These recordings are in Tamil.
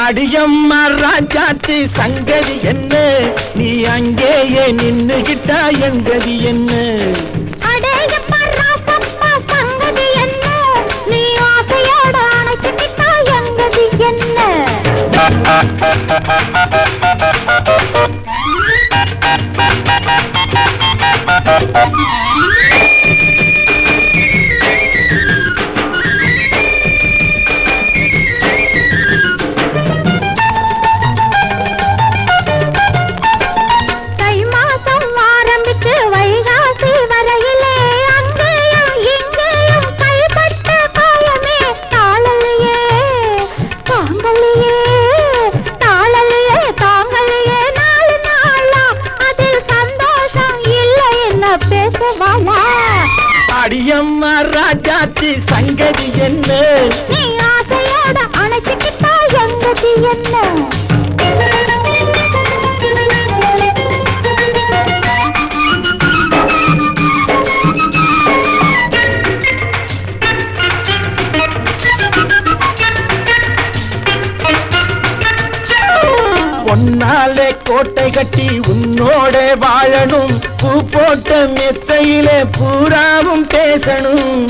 அடியம்மா ராஜாத்தி சங்கதி என்ன, நீ அங்கேயே நின்னுகிட்டா எங்கதி என்ன? அடேயப்பா ராசப்பா சங்கதி என்ன, நீ ஆசையோட அணைச்சிட்டா எங்கதி என்ன? அடியம்மா ராஜாத்தி சங்கதி என்ன, நீ ஆசையோட அணைச்சிட்டா எங்கதி என்ன? பொன்னாலே கோட்டை கட்டி உன்னோட வாழணும், பூ போட்ட மெத்தையிலே பூராவும் பேசணும்.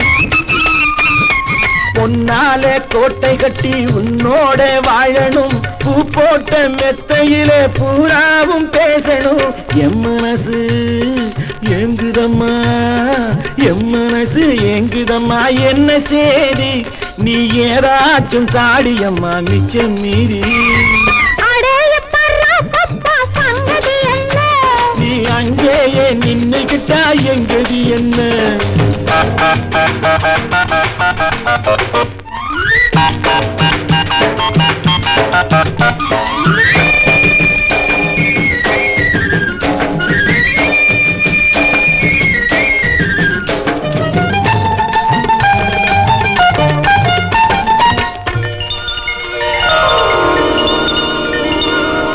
பொன்னாலே கோட்டை கட்டி உன்னோட வாழணும், பூ போட்ட மெத்தையிலே பூராவும் பேசணும். என் மனசு ஏங்குதம்மா, என் மனசு ஏங்குதம்மா, என்ன சேதி நீ ஏதாச்சும் சாடியம்மா மிச்சம் மீறி? நீ அங்கேயே நின்னுகிட்டா எங்கதி என்ன?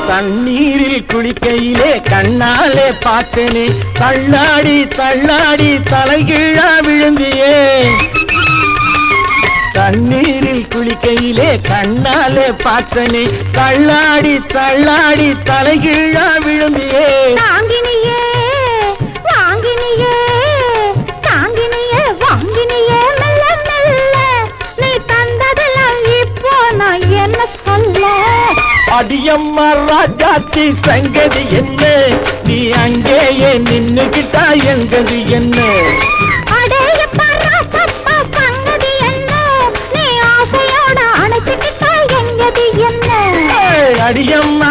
தண்ணீரில் குளிக்கையிலே கண்ணாலே பார்த்தனே, தள்ளாடி தள்ளாடி தலைகீழா விழுந்தியே. தண்ணீரில் குளிக்கையிலே கண்ணாலே பார்த்தனே, தள்ளாடி தள்ளாடி தலைகீழா விழுந்தியே. தாங்கினியே வாங்கினியே, தாங்கினியே வாங்கினியே, மெல்ல மெல்ல நீ தந்ததெல்லாம் இப்போ நான் என்ன சொல்ல? அடியம்மா ராஜாத்தி சங்கதி என்ன, நீ அங்கேயே நின்னுகிட்டா எங்கதி என்ன? அடேயப்பா ராசப்பா சங்கதி என்ன, நீ ஆசையோட அணைச்சிட்டா எங்கதி என்ன? அடியம்மா